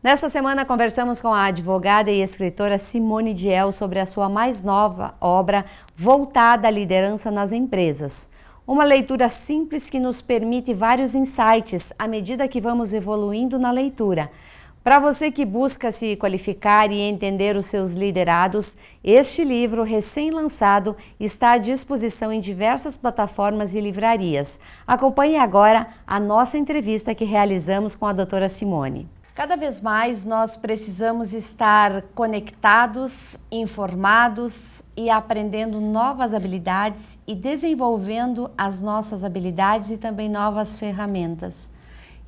Nesta semana conversamos com a advogada e escritora Simone Diel sobre a sua mais nova obra voltada à liderança nas empresas. Uma leitura simples que nos permite vários insights à medida que vamos evoluindo na leitura. Para você que busca se qualificar e entender os seus liderados, este livro recém-lançado está à disposição em diversas plataformas e livrarias. Acompanhe agora a nossa entrevista que realizamos com a doutora Simone. Cada vez mais nós precisamos estar conectados, informados e aprendendo novas habilidades e desenvolvendo as nossas habilidades e também novas ferramentas.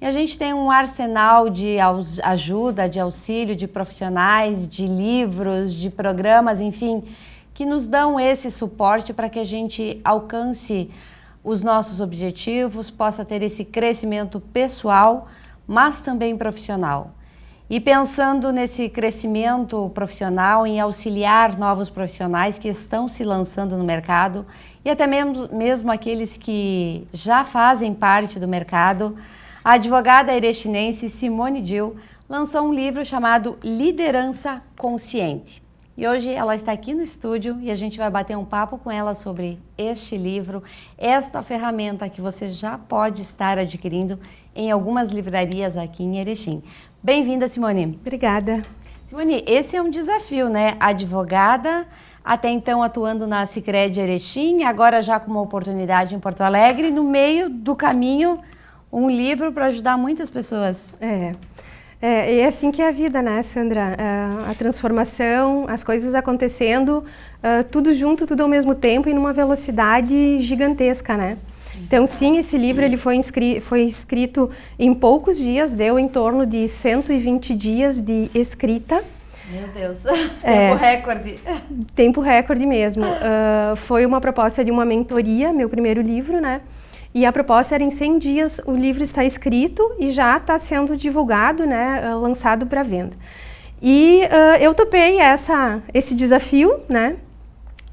E a gente tem um arsenal de ajuda, de auxílio, de profissionais, de livros, de programas, enfim, que nos dão esse suporte para que a gente alcance os nossos objetivos, possa ter esse crescimento pessoal, mas também profissional. E pensando nesse crescimento profissional, em auxiliar novos profissionais que estão se lançando no mercado e até mesmo aqueles que já fazem parte do mercado, a advogada erechinense Simone Diel lançou um livro chamado Liderança Consciente. E hoje ela está aqui no estúdio e a gente vai bater um papo com ela sobre este livro, esta ferramenta que você já pode estar adquirindo em algumas livrarias aqui em Erechim. Bem-vinda, Simone. Obrigada. Simone, esse é um desafio, né? Advogada, até então atuando na Sicredi Erechim, agora já com uma oportunidade em Porto Alegre, no meio do caminho, um livro para ajudar muitas pessoas. É assim que é a vida, né, Sandra? A transformação, as coisas acontecendo, tudo junto, tudo ao mesmo tempo e numa velocidade gigantesca, né? Então, sim, esse livro ele foi escrito em poucos dias, deu em torno de 120 dias de escrita. Meu Deus, tempo recorde. Tempo recorde mesmo. Foi uma proposta de uma mentoria, meu primeiro livro, né? E a proposta era em 100 dias o livro está escrito e já está sendo divulgado, né, lançado para venda. E eu topei esse desafio, né?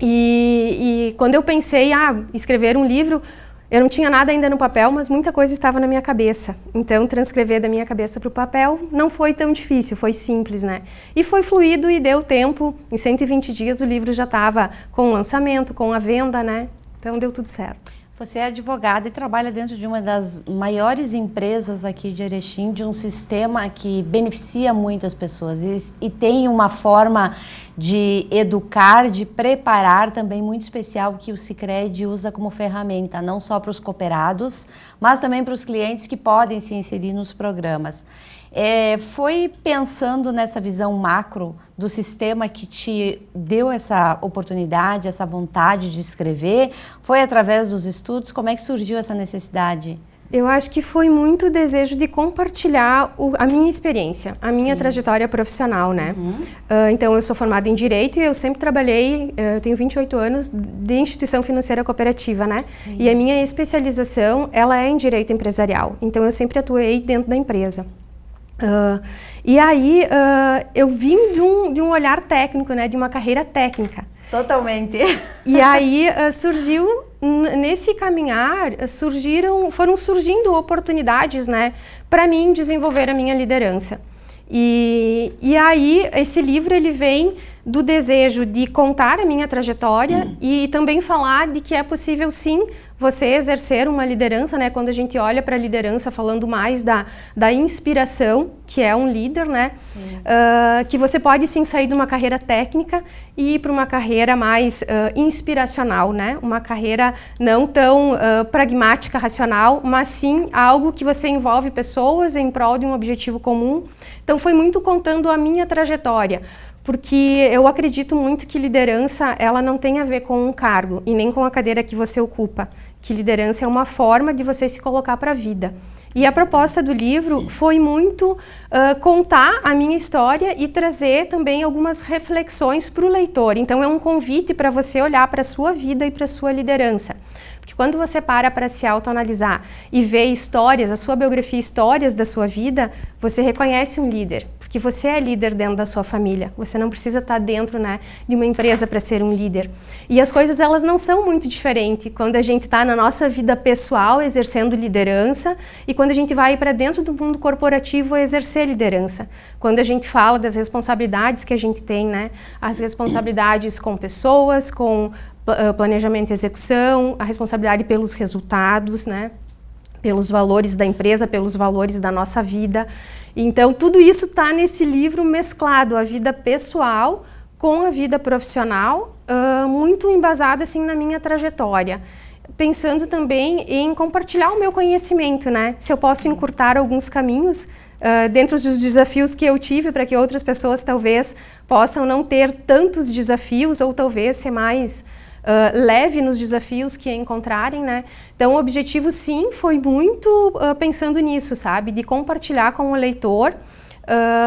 E quando eu pensei escrever um livro, eu não tinha nada ainda no papel, mas muita coisa estava na minha cabeça. Então, transcrever da minha cabeça para o papel não foi tão difícil, foi simples, né? E foi fluido e deu tempo. Em 120 dias o livro já estava com o lançamento, com a venda, né? Então, deu tudo certo. Você é advogada e trabalha dentro de uma das maiores empresas aqui de Erechim, de um sistema que beneficia muitas pessoas e tem uma forma de educar, de preparar também muito especial que o Sicredi usa como ferramenta, não só para os cooperados, mas também para os clientes que podem se inserir nos programas. Foi pensando nessa visão macro do sistema que te deu essa oportunidade, essa vontade de escrever? Foi através dos estudos? Como é que surgiu essa necessidade? Eu acho que foi muito o desejo de compartilhar a minha experiência, a minha trajetória profissional, né? Então, eu sou formada em Direito e eu sempre trabalhei, eu tenho 28 anos, de instituição financeira cooperativa, né? Sim. E a minha especialização, ela é em Direito Empresarial. Então, eu sempre atuei dentro da empresa. E aí, eu vim de um olhar técnico, né? De uma carreira técnica. Totalmente. E aí, nesse caminhar, foram surgindo oportunidades, né? Para mim desenvolver a minha liderança. E aí, esse livro, ele vem do desejo de contar a minha trajetória e também falar de que é possível, sim, você exercer uma liderança, né? Quando a gente olha para a liderança, falando mais da inspiração, que é um líder, né? Que você pode, sim, sair de uma carreira técnica e ir para uma carreira mais inspiracional, né? Uma carreira não tão pragmática, racional, mas sim algo que você envolve pessoas em prol de um objetivo comum. Então, foi muito contando a minha trajetória. Porque eu acredito muito que liderança, ela não tem a ver com um cargo e nem com a cadeira que você ocupa. Que liderança é uma forma de você se colocar para a vida. E a proposta do livro foi muito contar a minha história e trazer também algumas reflexões para o leitor. Então, é um convite para você olhar para a sua vida e para a sua liderança. Porque quando você para se autoanalisar e ver histórias, a sua biografia, histórias da sua vida, você reconhece um líder. porque você é líder dentro da sua família. Você não precisa estar dentro, né, de uma empresa para ser um líder. E as coisas, elas não são muito diferentes quando a gente está na nossa vida pessoal exercendo liderança e quando a gente vai para dentro do mundo corporativo exercer liderança. Quando a gente fala das responsabilidades que a gente tem, né, as responsabilidades com pessoas, com planejamento e execução, a responsabilidade pelos resultados, né, pelos valores da empresa, pelos valores da nossa vida. Então, tudo isso está nesse livro mesclado, a vida pessoal com a vida profissional, muito embasada assim, na minha trajetória. Pensando também em compartilhar o meu conhecimento, né? Se eu posso encurtar alguns caminhos dentro dos desafios que eu tive, para que outras pessoas talvez possam não ter tantos desafios ou talvez ser mais leve nos desafios que encontrarem, né? Então, o objetivo, sim, foi muito pensando nisso, sabe? De compartilhar com o leitor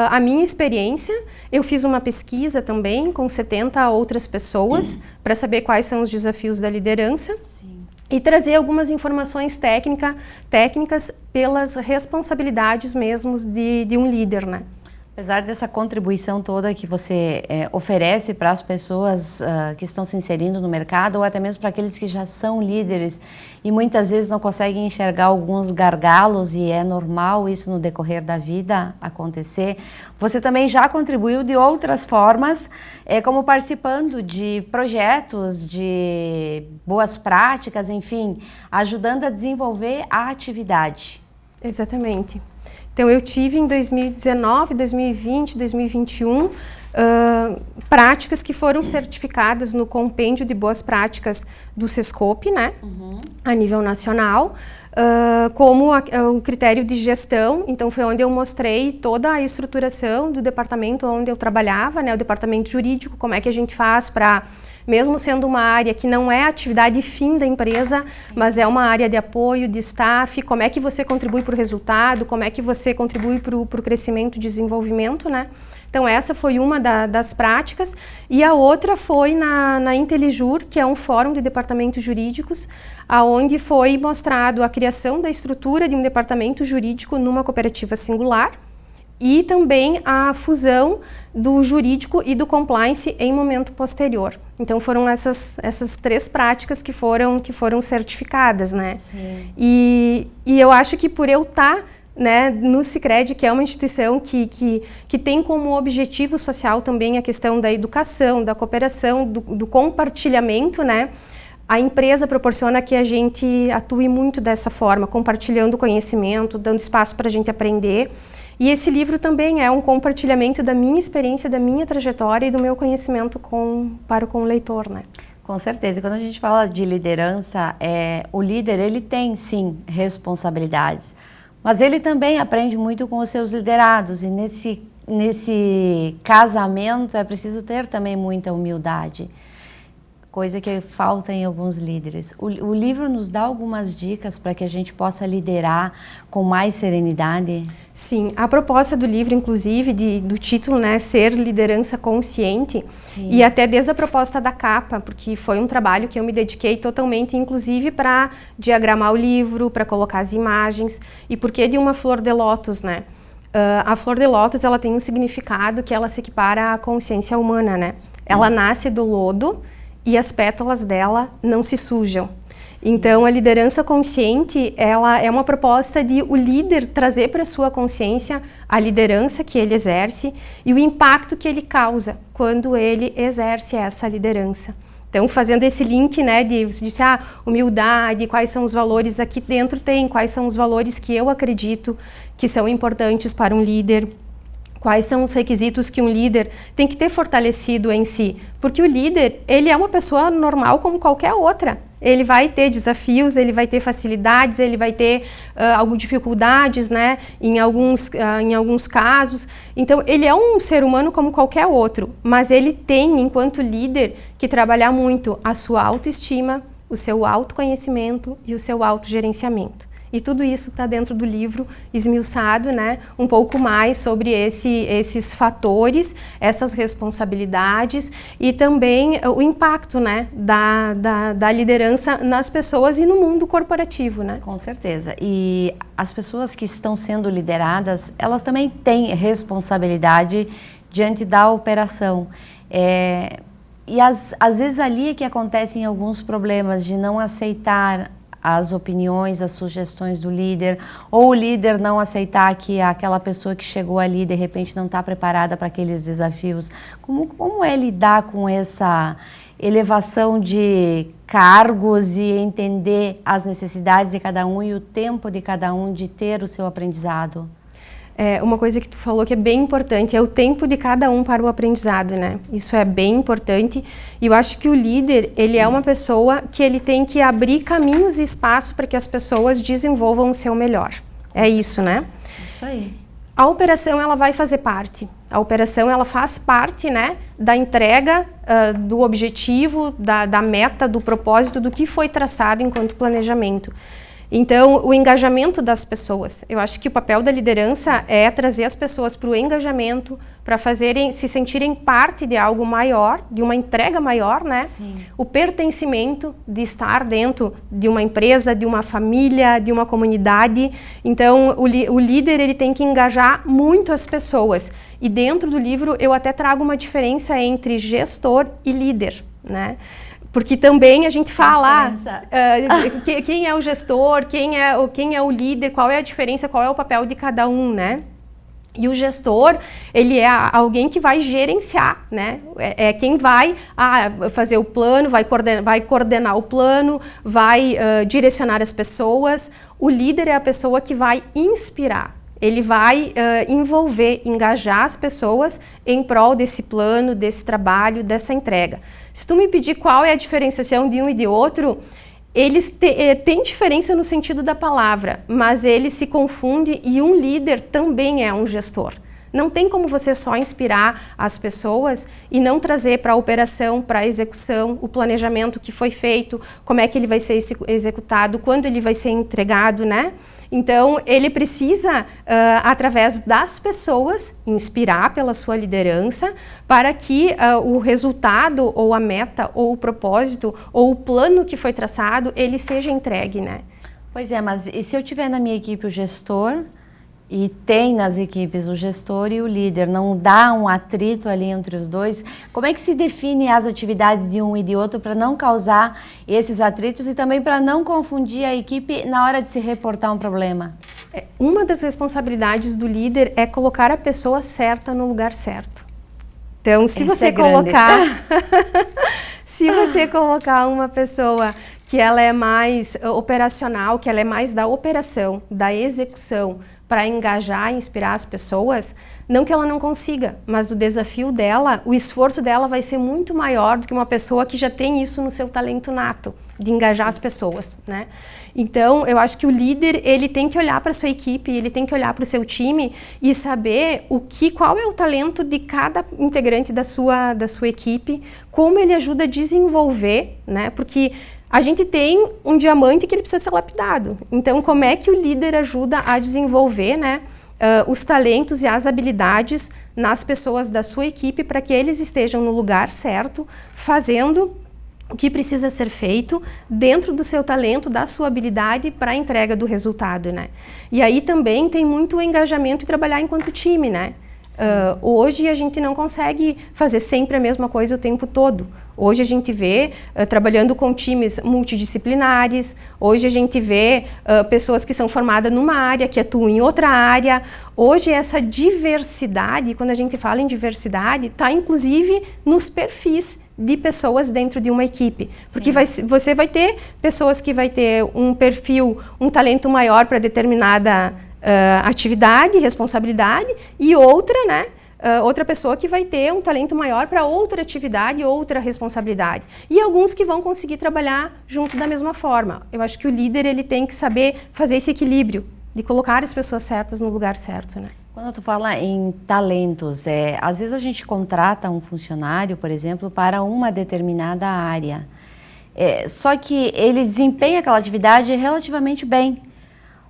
a minha experiência. Eu fiz uma pesquisa também com 70 outras pessoas para saber quais são os desafios da liderança. Sim. E trazer algumas informações técnicas pelas responsabilidades mesmo de um líder, né? Apesar dessa contribuição toda que você oferece para as pessoas que estão se inserindo no mercado, ou até mesmo para aqueles que já são líderes e muitas vezes não conseguem enxergar alguns gargalos, e é normal isso no decorrer da vida acontecer, você também já contribuiu de outras formas, como participando de projetos, de boas práticas, enfim, ajudando a desenvolver a atividade. Exatamente. Então, eu tive em 2019, 2020, 2021, práticas que foram certificadas no compêndio de boas práticas do Sescope, né, a nível nacional, como o critério de gestão. Então, foi onde eu mostrei toda a estruturação do departamento onde eu trabalhava, né, o departamento jurídico, como é que a gente faz para... Mesmo sendo uma área que não é a atividade fim da empresa, sim, mas é uma área de apoio, de staff, como é que você contribui para o resultado, como é que você contribui para o crescimento e desenvolvimento, né? Então, essa foi uma das práticas. E a outra foi na Intelijur, que é um fórum de departamentos jurídicos, onde foi mostrado a criação da estrutura de um departamento jurídico numa cooperativa singular, e também a fusão do jurídico e do compliance em momento posterior. Então, foram essas 3 práticas que foram certificadas, né? Sim. E eu acho que por eu estar, né, no Sicredi, que é uma instituição que tem como objetivo social também a questão da educação, da cooperação, do compartilhamento, né? A empresa proporciona que a gente atue muito dessa forma, compartilhando conhecimento, dando espaço para a gente aprender. E esse livro também é um compartilhamento da minha experiência, da minha trajetória e do meu conhecimento para com o leitor, né? Com certeza. E quando a gente fala de liderança, o líder, ele tem, sim, responsabilidades, mas ele também aprende muito com os seus liderados, e nesse casamento é preciso ter também muita humildade, coisa que falta em alguns líderes. O livro nos dá algumas dicas para que a gente possa liderar com mais serenidade? Sim, a proposta do livro, inclusive, do título, né, Ser Liderança Consciente, sim, e até desde a proposta da capa, porque foi um trabalho que eu me dediquei totalmente, inclusive para diagramar o livro, para colocar as imagens, e porque de uma flor de lótus, né? A flor de lótus, ela tem um significado que ela se equipara à consciência humana, né? Ela nasce do lodo e as pétalas dela não se sujam. Então, a liderança consciente, ela é uma proposta de o líder trazer para a sua consciência a liderança que ele exerce e o impacto que ele causa quando ele exerce essa liderança. Então, fazendo esse link, né, você disse, humildade, quais são os valores aqui dentro tem, quais são os valores que eu acredito que são importantes para um líder, quais são os requisitos que um líder tem que ter fortalecido em si, porque o líder, ele é uma pessoa normal como qualquer outra. Ele vai ter desafios, ele vai ter facilidades, ele vai ter algumas dificuldades, né, em alguns casos. Então, ele é um ser humano como qualquer outro, mas ele tem, enquanto líder, que trabalhar muito a sua autoestima, o seu autoconhecimento e o seu autogerenciamento. E tudo isso está dentro do livro, esmiuçado, né? Um pouco mais sobre esses fatores, essas responsabilidades e também o impacto, né? Da liderança nas pessoas e no mundo corporativo, né? Com certeza. E as pessoas que estão sendo lideradas, elas também têm responsabilidade diante da operação. E às vezes ali é que acontecem alguns problemas de não aceitar as opiniões, as sugestões do líder, ou o líder não aceitar que aquela pessoa que chegou ali de repente não está preparada para aqueles desafios. Como é lidar com essa elevação de cargos e entender as necessidades de cada um e o tempo de cada um de ter o seu aprendizado? Uma coisa que tu falou que é bem importante é o tempo de cada um para o aprendizado, né? Isso é bem importante e eu acho que o líder, ele é uma pessoa que ele tem que abrir caminhos e espaço para que as pessoas desenvolvam o seu melhor. É isso, né? Isso aí. A operação, ela vai fazer parte. A operação, ela faz parte, né, da entrega do objetivo, da meta, do propósito, do que foi traçado enquanto planejamento. Então, o engajamento das pessoas. Eu acho que o papel da liderança é trazer as pessoas para o engajamento, para se sentirem parte de algo maior, de uma entrega maior, né? Sim. O pertencimento de estar dentro de uma empresa, de uma família, de uma comunidade. Então, o líder, ele tem que engajar muito as pessoas. E dentro do livro, eu até trago uma diferença entre gestor e líder, né? Porque também a gente fala quem é o gestor, quem é o líder, qual é a diferença, qual é o papel de cada um, né? E o gestor, ele é alguém que vai gerenciar, né? É quem vai fazer o plano, vai coordenar o plano, vai direcionar as pessoas. O líder é a pessoa que vai inspirar. Ele vai envolver, engajar as pessoas em prol desse plano, desse trabalho, dessa entrega. Se tu me pedir qual é a diferenciação de um e de outro, eles têm diferença no sentido da palavra, mas eles se confundem e um líder também é um gestor. Não tem como você só inspirar as pessoas e não trazer para a operação, para a execução, o planejamento que foi feito, como é que ele vai ser executado, quando ele vai ser entregado, né? Então, ele precisa, através das pessoas, inspirar pela sua liderança para que o resultado, ou a meta, ou o propósito, ou o plano que foi traçado, ele seja entregue, né? Pois é, mas e se eu tiver na minha equipe o gestor, e tem nas equipes o gestor e o líder, não dá um atrito ali entre os dois? Como é que se define as atividades de um e de outro para não causar esses atritos e também para não confundir a equipe na hora de se reportar um problema? Uma das responsabilidades do líder é colocar a pessoa certa no lugar certo. Então, se você colocar se você colocar uma pessoa que ela é mais operacional, que ela é mais da operação, da execução, para engajar e inspirar as pessoas, não que ela não consiga, mas o desafio dela, o esforço dela vai ser muito maior do que uma pessoa que já tem isso no seu talento nato, de engajar as pessoas, né? Então, eu acho que o líder, ele tem que olhar para a sua equipe, ele tem que olhar para o seu time e saber qual é o talento de cada integrante da sua equipe, como ele ajuda a desenvolver, né? Porque a gente tem um diamante que ele precisa ser lapidado. Então, como é que o líder ajuda a desenvolver, né, os talentos e as habilidades nas pessoas da sua equipe para que eles estejam no lugar certo, fazendo o que precisa ser feito dentro do seu talento, da sua habilidade para a entrega do resultado, né? E aí também tem muito engajamento e trabalhar enquanto time, né? Hoje a gente não consegue fazer sempre a mesma coisa o tempo todo. Hoje a gente vê trabalhando com times multidisciplinares, hoje a gente vê pessoas que são formadas numa área, que atuam em outra área. Hoje essa diversidade, quando a gente fala em diversidade, está inclusive nos perfis de pessoas dentro de uma equipe. Porque você vai ter pessoas que vai ter um perfil, um talento maior para determinada atividade, responsabilidade, e outra, né? Outra pessoa que vai ter um talento maior para outra atividade, outra responsabilidade. E alguns que vão conseguir trabalhar junto da mesma forma. Eu acho que o líder, ele tem que saber fazer esse equilíbrio, de colocar as pessoas certas no lugar certo, né? Quando tu fala em talentos, às vezes a gente contrata um funcionário, por exemplo, para uma determinada área. Só que ele desempenha aquela atividade relativamente bem.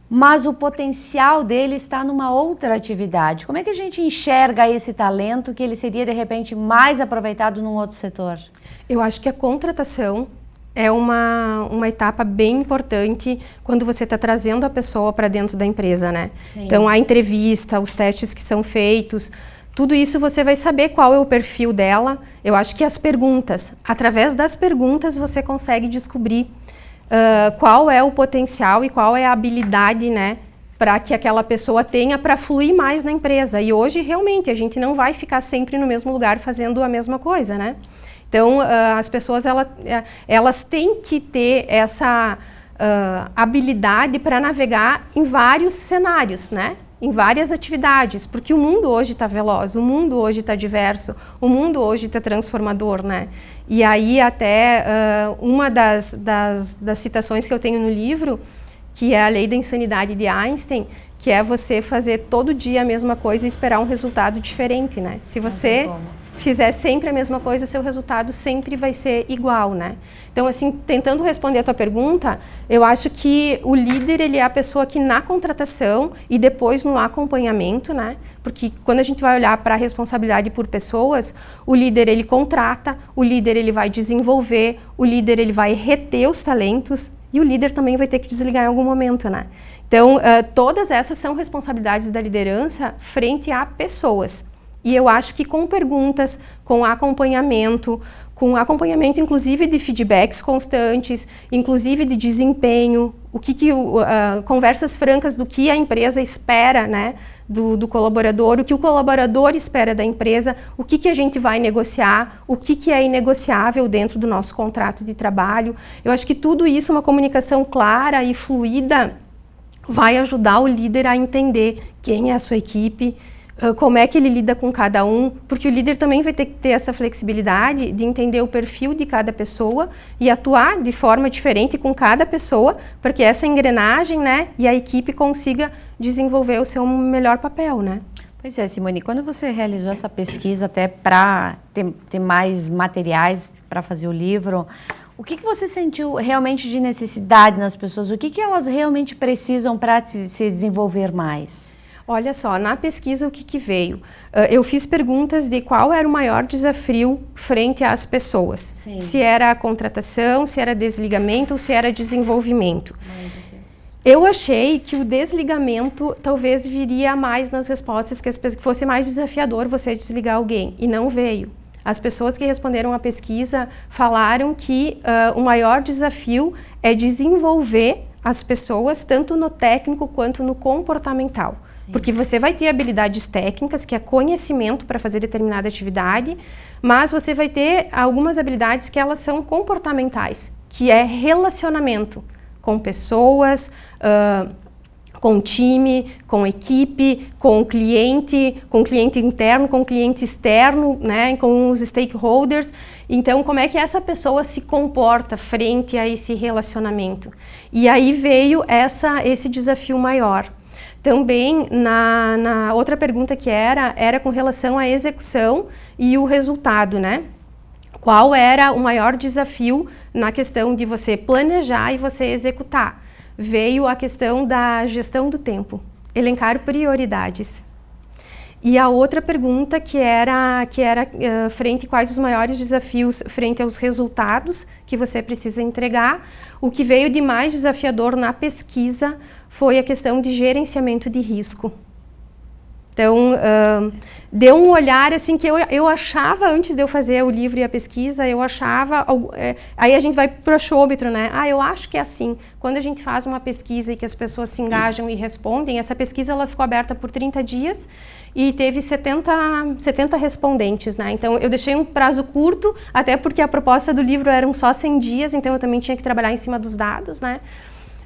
mas o potencial dele está numa outra atividade. Como é que a gente enxerga esse talento que ele seria, de repente, mais aproveitado num outro setor? Eu acho que a contratação é uma etapa bem importante quando você está trazendo a pessoa para dentro da empresa, né? Sim. Então, a entrevista, os testes que são feitos, tudo isso você vai saber qual é o perfil dela. Eu acho que as perguntas, através das perguntas você consegue descobrir qual é o potencial e qual é a habilidade, né, para que aquela pessoa tenha para fluir mais na empresa. E hoje, realmente, a gente não vai ficar sempre no mesmo lugar fazendo a mesma coisa, né? Então, as pessoas, elas têm que ter essa habilidade para navegar em vários cenários, né? Em várias atividades, porque o mundo hoje está veloz, o mundo hoje está diverso, o mundo hoje está transformador, né? E aí até uma das citações que eu tenho no livro, que é a lei da insanidade de Einstein, que é você fazer todo dia a mesma coisa e esperar um resultado diferente, né? Se você fizer sempre a mesma coisa, o seu resultado sempre vai ser igual, né? Então, assim, tentando responder a tua pergunta, eu acho que o líder, ele é a pessoa que na contratação e depois no acompanhamento, né? Porque quando a gente vai olhar para a responsabilidade por pessoas, o líder, ele contrata, o líder, ele vai desenvolver, o líder, ele vai reter os talentos e o líder também vai ter que desligar em algum momento, né? Então, todas essas são responsabilidades da liderança frente a pessoas. E eu acho que com perguntas, com acompanhamento inclusive de feedbacks constantes, inclusive de desempenho, conversas francas do que a empresa espera, né, do colaborador, o que o colaborador espera da empresa, o que a gente vai negociar, o que é inegociável dentro do nosso contrato de trabalho. Eu acho que tudo isso, uma comunicação clara e fluida, vai ajudar o líder a entender quem é a sua equipe, como é que ele lida com cada um, porque o líder também vai ter que ter essa flexibilidade de entender o perfil de cada pessoa e atuar de forma diferente com cada pessoa, para que essa engrenagem, né, e a equipe consiga desenvolver o seu melhor papel, né? Pois é, Simone, quando você realizou essa pesquisa até para ter mais materiais para fazer o livro, o que você sentiu realmente de necessidade nas pessoas? O que elas realmente precisam para se desenvolver mais? Olha só, na pesquisa o que veio? Eu fiz perguntas de qual era o maior desafio frente às pessoas. Sim. Se era a contratação, se era desligamento ou se era desenvolvimento. Ai, meu Deus. Eu achei que o desligamento talvez viria mais nas respostas, que fosse mais desafiador você desligar alguém, e não veio. As pessoas que responderam à pesquisa falaram que o maior desafio é desenvolver as pessoas, tanto no técnico quanto no comportamental. Porque você vai ter habilidades técnicas, que é conhecimento para fazer determinada atividade, mas você vai ter algumas habilidades que elas são comportamentais, que é relacionamento com pessoas, com time, com equipe, com cliente interno, com cliente externo, né, com os stakeholders. Então, como é que essa pessoa se comporta frente a esse relacionamento? E aí veio esse desafio maior. Também, na outra pergunta que era com relação à execução e o resultado, né? Qual era o maior desafio na questão de você planejar e você executar? Veio a questão da gestão do tempo, elencar prioridades. E a outra pergunta que era frente quais os maiores desafios frente aos resultados que você precisa entregar. O que veio de mais desafiador na pesquisa foi a questão de gerenciamento de risco. Então, deu um olhar assim que eu achava, antes de eu fazer o livro e a pesquisa, eu achava... aí a gente vai para o achômetro, né? Eu acho que é assim. Quando a gente faz uma pesquisa e que as pessoas se engajam e respondem, essa pesquisa ela ficou aberta por 30 dias e teve 70 respondentes, né? Então, eu deixei um prazo curto, até porque a proposta do livro eram só 100 dias, então eu também tinha que trabalhar em cima dos dados, né?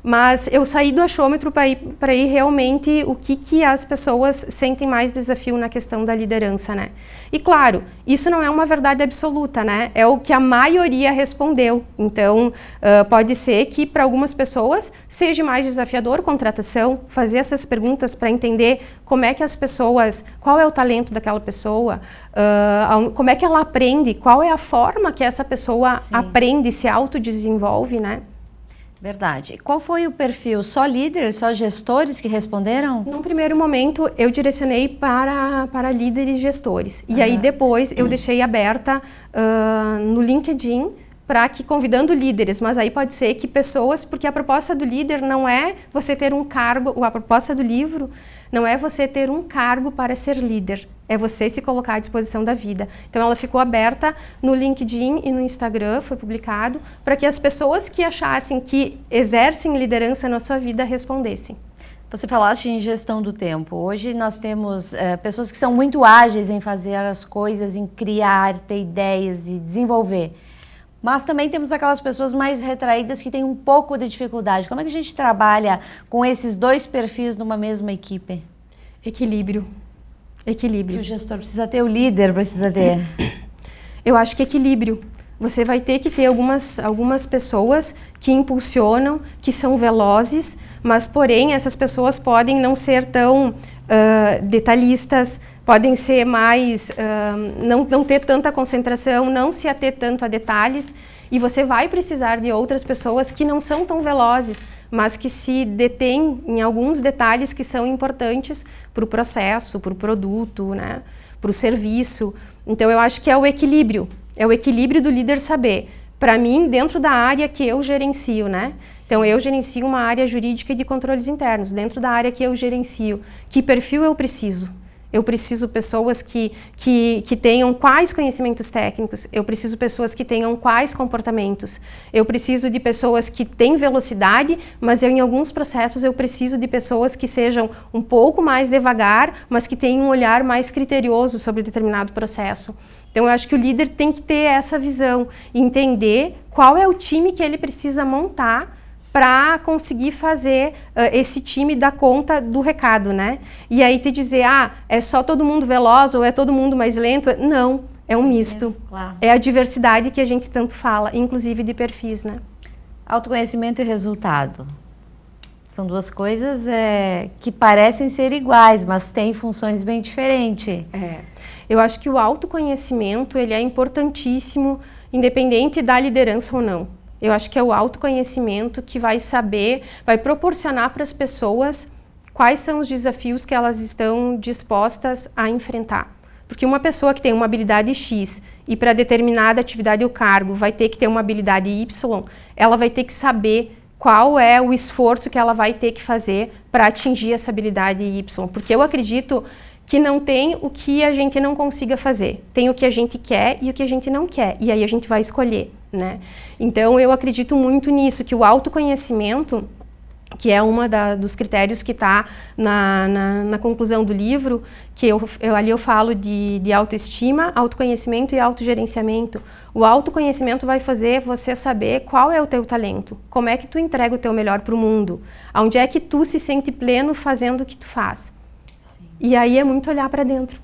Mas eu saí do achômetro para ir realmente o que as pessoas sentem mais desafio na questão da liderança, né? E claro, isso não é uma verdade absoluta, né? É o que a maioria respondeu. Então, pode ser que para algumas pessoas seja mais desafiador contratação, fazer essas perguntas para entender como é que as pessoas, qual é o talento daquela pessoa, como é que ela aprende, qual é a forma que essa pessoa aprende, se autodesenvolve, né? Verdade. Qual foi o perfil? Só líderes, só gestores que responderam? Num primeiro momento, eu direcionei para líderes e gestores. E aí, depois, eu deixei aberta no LinkedIn para que, convidando líderes, mas aí pode ser que pessoas, porque a proposta do líder não é você ter um cargo, a proposta do livro não é você ter um cargo para ser líder, é você se colocar à disposição da vida. Então ela ficou aberta no LinkedIn e no Instagram, foi publicado, para que as pessoas que achassem que exercem liderança na sua vida respondessem. Você falaste em gestão do tempo. Hoje nós temos pessoas que são muito ágeis em fazer as coisas, em criar, ter ideias e desenvolver. Mas também temos aquelas pessoas mais retraídas que têm um pouco de dificuldade. Como é que a gente trabalha com esses dois perfis numa mesma equipe? Equilíbrio. Equilíbrio. Que o gestor precisa ter, o líder precisa ter. Eu acho que equilíbrio. Você vai ter que ter algumas pessoas que impulsionam, que são velozes, mas porém essas pessoas podem não ser tão detalhistas, podem ser mais, não ter tanta concentração, não se ater tanto a detalhes, e você vai precisar de outras pessoas que não são tão velozes, mas que se detêm em alguns detalhes que são importantes para o processo, para o produto, né, para o serviço. Então eu acho que é o equilíbrio do líder saber, para mim, dentro da área que eu gerencio, né? Então eu gerencio uma área jurídica e de controles internos, dentro da área que eu gerencio, que perfil eu preciso? Eu preciso pessoas que tenham quais conhecimentos técnicos, eu preciso pessoas que tenham quais comportamentos, eu preciso de pessoas que têm velocidade, mas em alguns processos eu preciso de pessoas que sejam um pouco mais devagar, mas que tenham um olhar mais criterioso sobre determinado processo. Então eu acho que o líder tem que ter essa visão, entender qual é o time que ele precisa montar para conseguir fazer esse time dar conta do recado, né? E aí te dizer, é só todo mundo veloz ou é todo mundo mais lento? Não, é um misto. Claro. É a diversidade que a gente tanto fala, inclusive de perfis, né? Autoconhecimento e resultado. São duas coisas que parecem ser iguais, mas têm funções bem diferentes. Eu acho que o autoconhecimento ele é importantíssimo, independente da liderança ou não. Eu acho que é o autoconhecimento que vai proporcionar para as pessoas quais são os desafios que elas estão dispostas a enfrentar. Porque uma pessoa que tem uma habilidade X e para determinada atividade ou cargo vai ter que ter uma habilidade Y, ela vai ter que saber qual é o esforço que ela vai ter que fazer para atingir essa habilidade Y. Porque eu acredito que não tem o que a gente não consiga fazer. Tem o que a gente quer e o que a gente não quer. E aí a gente vai escolher, né? Então eu acredito muito nisso, que o autoconhecimento, que é dos critérios que está na conclusão do livro, que ali eu falo de autoestima, autoconhecimento e autogerenciamento. O autoconhecimento vai fazer você saber qual é o teu talento, como é que tu entrega o teu melhor para o mundo, onde é que tu se sente pleno fazendo o que tu faz. E aí é muito olhar para dentro,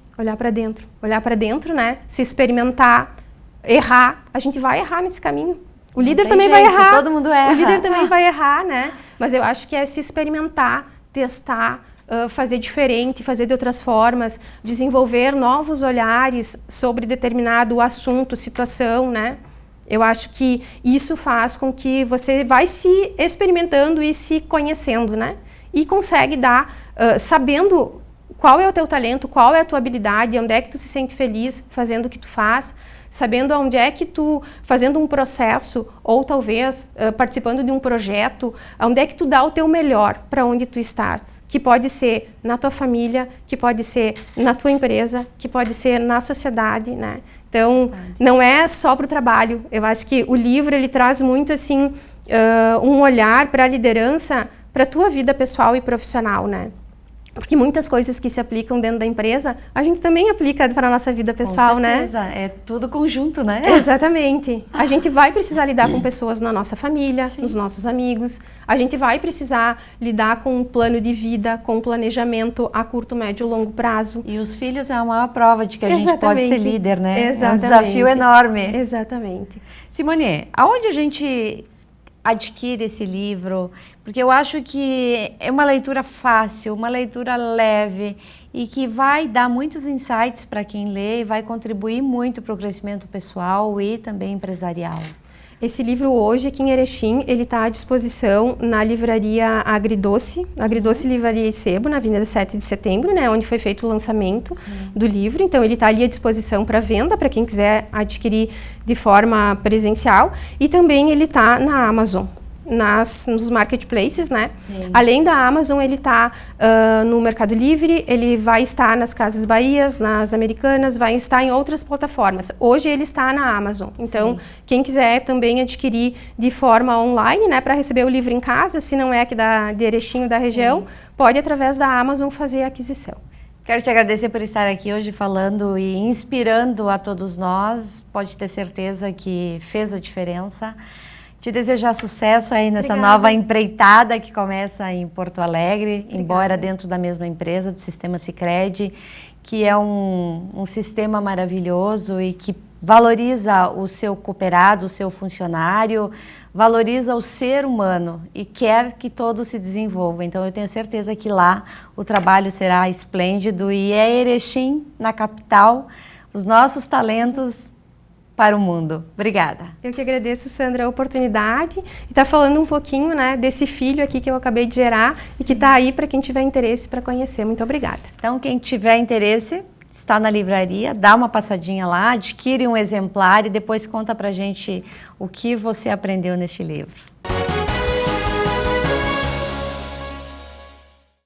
né? Se experimentar, errar. A gente vai errar nesse caminho. O líder também vai errar. Todo mundo erra. O líder também vai errar, né? Mas eu acho que é se experimentar, testar, fazer diferente, fazer de outras formas, desenvolver novos olhares sobre determinado assunto, situação, né? Eu acho que isso faz com que você vai se experimentando e se conhecendo, né? E consegue dar, sabendo qual é o teu talento, qual é a tua habilidade, onde é que tu se sente feliz fazendo o que tu faz, sabendo onde é que tu, fazendo um processo, ou talvez participando de um projeto, onde é que tu dá o teu melhor para onde tu estás, que pode ser na tua família, que pode ser na tua empresa, que pode ser na sociedade, né? Então, não é só para o trabalho. Eu acho que o livro, ele traz muito, assim, um olhar para a liderança, para a tua vida pessoal e profissional, né? Porque muitas coisas que se aplicam dentro da empresa, a gente também aplica para a nossa vida pessoal, né? Com certeza, é tudo conjunto, né? Exatamente. A gente vai precisar lidar com pessoas na nossa família, nos nossos amigos. A gente vai precisar lidar com um plano de vida, com um planejamento a curto, médio e longo prazo. E os filhos é a maior prova de que a gente pode ser líder, né? Exatamente. É um desafio enorme. Exatamente. Simone, aonde a gente adquire esse livro? Porque eu acho que é uma leitura fácil, uma leitura leve e que vai dar muitos insights para quem lê e vai contribuir muito para o crescimento pessoal e também empresarial. Esse livro hoje, aqui em Erechim, ele está à disposição na livraria Agridoce Livraria e Sebo, na Avenida 7 de Setembro, né, onde foi feito o lançamento do livro. Então, ele está ali à disposição para venda, para quem quiser adquirir de forma presencial. E também ele está na Amazon, nos marketplaces, né? Sim. Além da Amazon, ele está no Mercado Livre, ele vai estar nas Casas Bahias, nas Americanas, vai estar em outras plataformas. Hoje ele está na Amazon, então Sim. quem quiser também adquirir de forma online, né, para receber o livro em casa, se não é aqui de Erechim, da região, pode através da Amazon fazer a aquisição. Quero te agradecer por estar aqui hoje falando e inspirando a todos nós, pode ter certeza que fez a diferença. Te desejar sucesso aí nessa nova empreitada que começa em Porto Alegre, embora dentro da mesma empresa, do Sistema Sicredi, que é um sistema maravilhoso e que valoriza o seu cooperado, o seu funcionário, valoriza o ser humano e quer que todos se desenvolvam. Então eu tenho certeza que lá o trabalho será esplêndido e é Erechim, na capital, os nossos talentos para o mundo. Obrigada. Eu que agradeço, Sandra, a oportunidade e estar falando um pouquinho, né, desse filho aqui que eu acabei de gerar e que está aí para quem tiver interesse para conhecer. Muito obrigada. Então, quem tiver interesse, está na livraria, dá uma passadinha lá, adquire um exemplar e depois conta pra gente o que você aprendeu neste livro.